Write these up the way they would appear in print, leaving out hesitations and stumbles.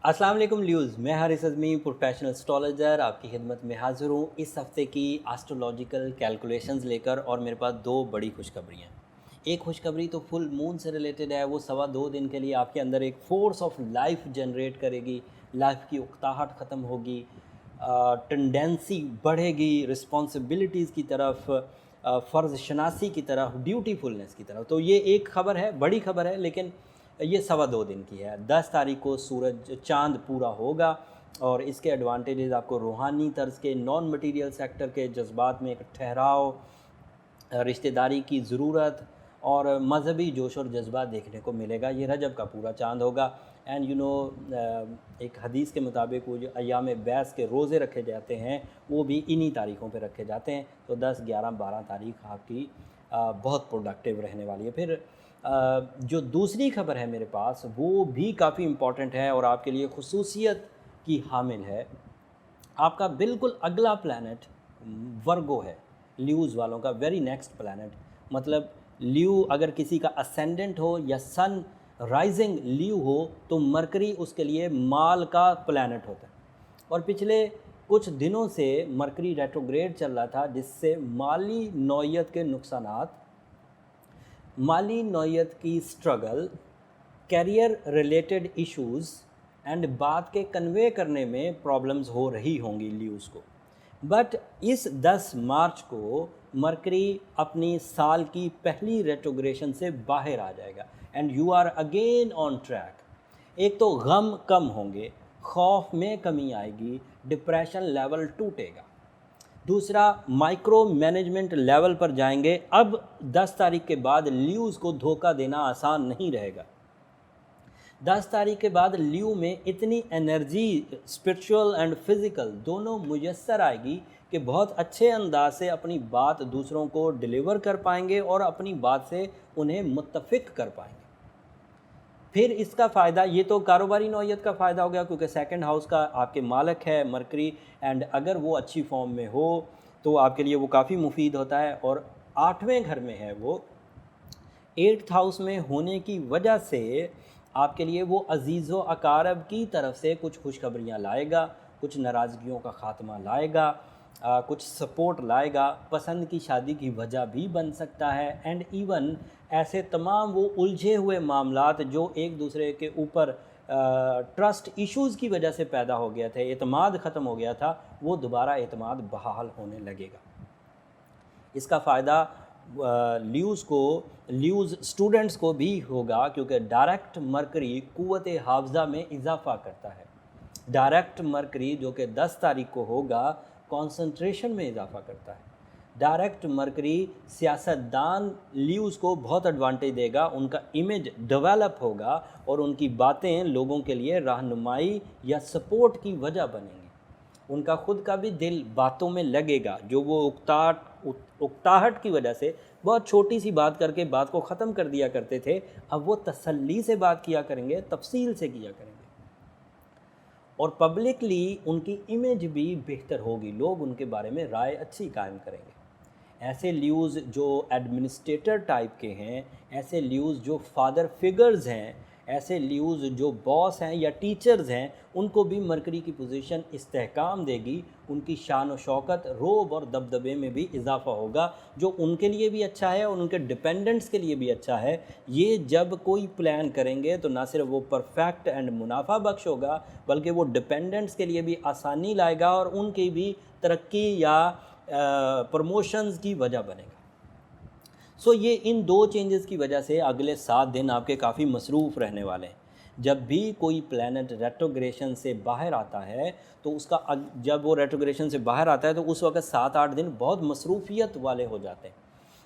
अस्सलाम वालेकुम ल्यूज़, मैं हारिस अज़मी प्रोफेशनल एस्ट्रोलॉजर आपकी खिदमत में हाज़िर हूँ इस हफ़्ते की एस्ट्रोलॉजिकल कैलकुलेशंस लेकर। और मेरे पास दो बड़ी खुशखबरियाँ हैं। एक खुशखबरी तो फुल मून से रिलेटेड है, वो सवा 2 दिन के लिए आपके अंदर एक फ़ोर्स ऑफ लाइफ जनरेट करेगी, लाइफ की उकताहट ख़त्म होगी, टेंडेंसी बढ़ेगी रिस्पॉन्सिबिलिटीज़ की तरफ, फ़र्ज़ शनासी की तरफ, ड्यूटीफुलनेस की तरफ। तो ये एक ख़बर है, बड़ी ख़बर है, लेकिन ये सवा 2 दिन की है। 10 तारीख को सूरज चाँद पूरा होगा और इसके एडवांटेजेस आपको रूहानी तर्ज़ के, नॉन मटीरियल सेक्टर के जज़्बात में एक ठहराव, रिश्तेदारी की ज़रूरत और मज़हबी जोश और जज़्बा देखने को मिलेगा। ये रजब का पूरा चाँद होगा। एंड एक हदीस के मुताबिक वो जो अय्याम बैस के रोज़े रखे जाते हैं वो भी इन्हीं तारीख़ों पे रखे जाते हैं। तो 10, 11, 12 तारीख़ आपकी बहुत प्रोडक्टिव रहने वाली है। फिर जो दूसरी ख़बर है मेरे पास वो भी काफ़ी इम्पॉर्टेंट है और आपके लिए ख़ुसूसियत की हामिल है। आपका बिल्कुल अगला प्लैनेट वर्गो है, ल्यूज़ वालों का वेरी नेक्स्ट प्लैनेट। मतलब ल्यू अगर किसी का असेंडेंट हो या सन राइजिंग ल्यू हो तो मरकरी उसके लिए माल का प्लैनेट होता है। और पिछले कुछ दिनों से मरकरी रेट्रोग्रेड चल रहा था, जिससे माली नौयत के नुकसानात, माली नौयत की struggle, career related issues and बात के कन्वे करने में प्रॉब्लम्स हो रही होंगी ल्यूज़ को। बट इस 10 मार्च को मरकरी अपनी साल की पहली रेट्रोग्रेशन से बाहर आ जाएगा and you are again on track. एक तो गम कम होंगे, खौफ में कमी आएगी, डिप्रेशन लेवल टूटेगा। दूसरा, माइक्रो मैनेजमेंट लेवल पर जाएंगे। अब 10 तारीख के बाद ल्यूज़ को धोखा देना आसान नहीं रहेगा। 10 तारीख के बाद ल्यू में इतनी एनर्जी, स्पिरिचुअल एंड फिज़िकल दोनों मुयस्सर आएगी कि बहुत अच्छे अंदाज से अपनी बात दूसरों को डिलीवर कर पाएंगे और अपनी बात से उन्हें मुत्तफ़िक कर पाएंगे। फिर इसका फ़ायदा, ये तो कारोबारी नौयत का फ़ायदा हो गया क्योंकि सेकंड हाउस का आपके मालिक है मरकरी, एंड अगर वो अच्छी फॉर्म में हो तो आपके लिए वो काफ़ी मुफीद होता है। और 8वें घर में है वो, 8th हाउस में होने की वजह से आपके लिए वो अजीज़ व अकारब की तरफ से कुछ खुशखबरियाँ लाएगा, कुछ नाराज़गियों का ख़ात्मा लाएगा, कुछ सपोर्ट लाएगा, पसंद की शादी की वजह भी बन सकता है। एंड इवन ऐसे तमाम वो उलझे हुए मामलात जो एक दूसरे के ऊपर ट्रस्ट इश्यूज़ की वजह से पैदा हो गया थे, एतमाद ख़त्म हो गया था, वो दोबारा एतमाद बहाल होने लगेगा। इसका फ़ायदा ल्यूज़ स्टूडेंट्स को भी होगा क्योंकि डायरेक्ट मरकरी क़ुव्वत हाफ़ज़ा में इजाफ़ा करता है। डायरेक्ट मरकरी जो कि 10 तारीख को होगा, कंसंट्रेशन में इजाफ़ा करता है। डायरेक्ट मरकरी सियासतदान ल्यूज़ को बहुत एडवांटेज देगा, उनका इमेज डेवलप होगा और उनकी बातें लोगों के लिए रहनुमाई या सपोर्ट की वजह बनेंगी। उनका ख़ुद का भी दिल बातों में लगेगा, जो वो उकताहट की वजह से बहुत छोटी सी बात करके बात को ख़त्म कर दिया करते थे, अब वो तसल्ली से बात किया करेंगे, तफसील से किया करेंगे और पब्लिकली उनकी इमेज भी बेहतर होगी, लोग उनके बारे में राय अच्छी कायम करेंगे। ऐसे ल्यूज़ जो एडमिनिस्ट्रेटर टाइप के हैं, ऐसे ल्यूज़ जो फादर फिगर्स हैं, ऐसे ल्यूज़ जो बॉस हैं या टीचर्स हैं, उनको भी मरकरी की पोजीशन इस्तेहकाम देगी, उनकी शान व शौकत, रोब और दबदबे में भी इजाफ़ा होगा, जो उनके लिए भी अच्छा है और उनके डिपेंडेंट्स के लिए भी अच्छा है। ये जब कोई प्लान करेंगे तो ना सिर्फ वो परफेक्ट एंड मुनाफा बख्श होगा, बल्कि वो डिपेंडेंट्स के लिए भी आसानी लाएगा और उनकी भी तरक्की या प्रमोशंस की वजह बनेगा। सो ये इन 2 चेंजेस की वजह से अगले 7 दिन आपके काफ़ी मसरूफ़ रहने वाले हैं। जब भी कोई प्लैनेट रेट्रोग्रेशन से बाहर आता है तो उसका जब वो रेट्रोग्रेशन से बाहर आता है तो उस वक्त 7-8 दिन बहुत मसरूफ़ियत वाले हो जाते हैं।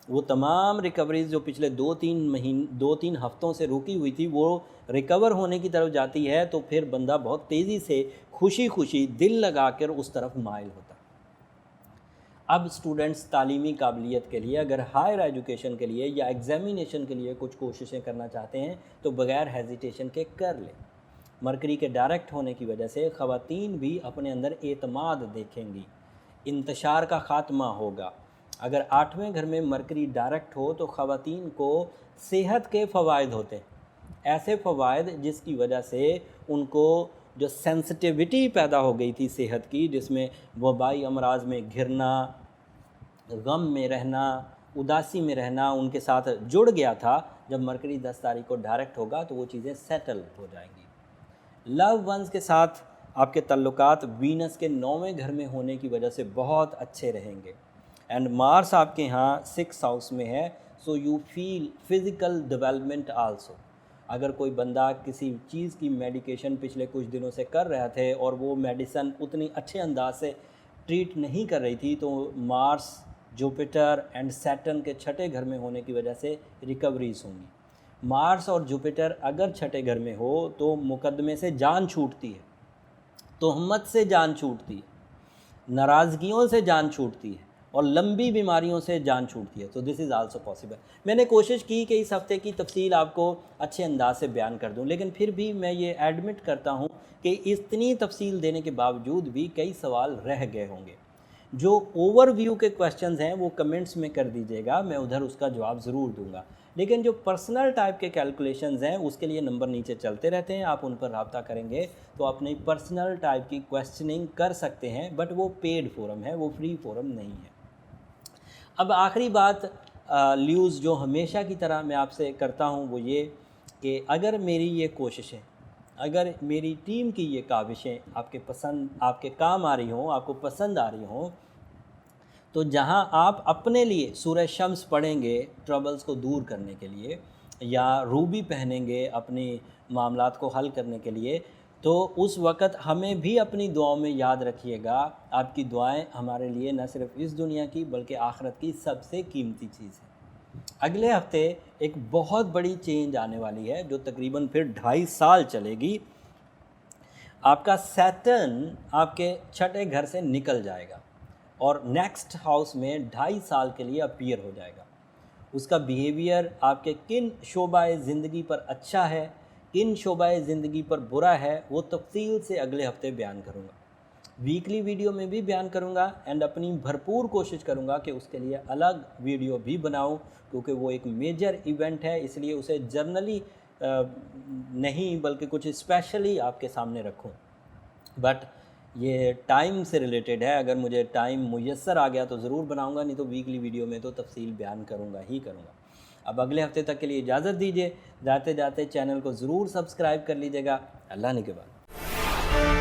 वो तमाम रिकवरीज़ जो पिछले 2-3 हफ़्तों से रुकी हुई थी, वो रिकवर होने की तरफ जाती है, तो फिर बंदा बहुत तेज़ी से खुशी-खुशी दिल लगा कर उस तरफ माइल होता है। अब स्टूडेंट्स तालीमी काबिलियत के लिए, अगर हायर एजुकेशन के लिए या एग्ज़ामिनेशन के लिए कुछ कोशिशें करना चाहते हैं तो बग़ैर हेजिटेशन के कर लें। मरकरी के डायरेक्ट होने की वजह से ख़वातीन भी अपने अंदर एतमाद देखेंगी, इंतशार का ख़ात्मा होगा। अगर 8वें घर में मरकरी डायरेक्ट हो तो ख़वातीन को सेहत के फ़वाइद होते हैं, ऐसे फ़वाइद जिसकी वजह से उनको जो सेंसिटिविटी पैदा हो गई थी सेहत की, जिसमें वबाई अमराज में घिरना, गम में रहना, उदासी में रहना उनके साथ जुड़ गया था, जब मरकरी 10 तारीख को डायरेक्ट होगा तो वो चीज़ें सेटल हो जाएंगी। लव वंस के साथ आपके तल्लुकात वीनस के 9वें घर में होने की वजह से बहुत अच्छे रहेंगे। एंड मार्स आपके यहाँ 6th हाउस में है, so you feel physical development also. अगर कोई बंदा किसी चीज़ की मेडिकेशन पिछले कुछ दिनों से कर रहे थे और वो मेडिसन उतनी अच्छे अंदाज से ट्रीट नहीं कर रही थी, तो मार्स, जुपिटर एंड सैटर्न के 6ठे घर में होने की वजह से रिकवरीज होंगी। मार्स और जुपिटर अगर 6ठे घर में हो तो मुकदमे से जान छूटती है, तोहमत से जान छूटती है, नाराज़गियों से जान छूटती है और लंबी बीमारियों से जान छूटती है। तो दिस इज़ आल्सो पॉसिबल। मैंने कोशिश की कि इस हफ़्ते की तफसील आपको अच्छे अंदाज से बयान कर दूं, लेकिन फिर भी मैं ये एडमिट करता हूं कि इतनी तफसील देने के बावजूद भी कई सवाल रह गए होंगे। जो ओवरव्यू के क्वेश्चंस हैं वो कमेंट्स में कर दीजिएगा, मैं उधर उसका जवाब ज़रूर दूंगा। लेकिन जो पर्सनल टाइप के कैलकुलेशंस हैं उसके लिए नंबर नीचे चलते रहते हैं, आप उन पर रब्ता करेंगे तो अपनी पर्सनल टाइप की क्वेश्चनिंग कर सकते हैं, बट वो पेड फोरम है, वो फ्री फोरम नहीं है। अब आखिरी बात ल्यूज़ जो हमेशा की तरह मैं आपसे करता हूँ वो ये कि अगर मेरी ये कोशिशें, अगर मेरी टीम की ये काविशें आपके काम आ रही हों, आपको पसंद आ रही हों, तो जहाँ आप अपने लिए सूरह शम्स पढ़ेंगे ट्रबल्स को दूर करने के लिए, या रूबी पहनेंगे अपने मामलात को हल करने के लिए, तो उस वक़्त हमें भी अपनी दुआओं में याद रखिएगा। आपकी दुआएं हमारे लिए न सिर्फ इस दुनिया की बल्कि आखिरत की सबसे कीमती चीज़ है। अगले हफ्ते एक बहुत बड़ी चेंज आने वाली है जो तकरीबन फिर 2.5 साल चलेगी। आपका सैटर्न आपके 6ठे घर से निकल जाएगा और नेक्स्ट हाउस में 2.5 साल के लिए अपीयर हो जाएगा। उसका बिहेवियर आपके किन शोबाए ज़िंदगी पर अच्छा है, किन शोबाए ज़िंदगी पर बुरा है, वो तफसील से अगले हफ्ते बयान करूँगा। वीकली वीडियो में भी बयान करूँगा एंड अपनी भरपूर कोशिश करूँगा कि उसके लिए अलग वीडियो भी बनाऊँ, क्योंकि वो एक मेजर इवेंट है, इसलिए उसे जर्नली नहीं बल्कि कुछ स्पेशली आपके सामने रखूँ। बट ये टाइम से रिलेटेड है, अगर मुझे टाइम मुयस्सर आ गया तो ज़रूर बनाऊँगा, नहीं तो वीकली वीडियो में तो तफसील बयान करूँगा ही करूँगा। अब अगले हफ्ते तक के लिए इजाज़त दीजिए। जाते जाते चैनल को ज़रूर सब्सक्राइब कर लीजिएगा। अल्लाह ने के बाद।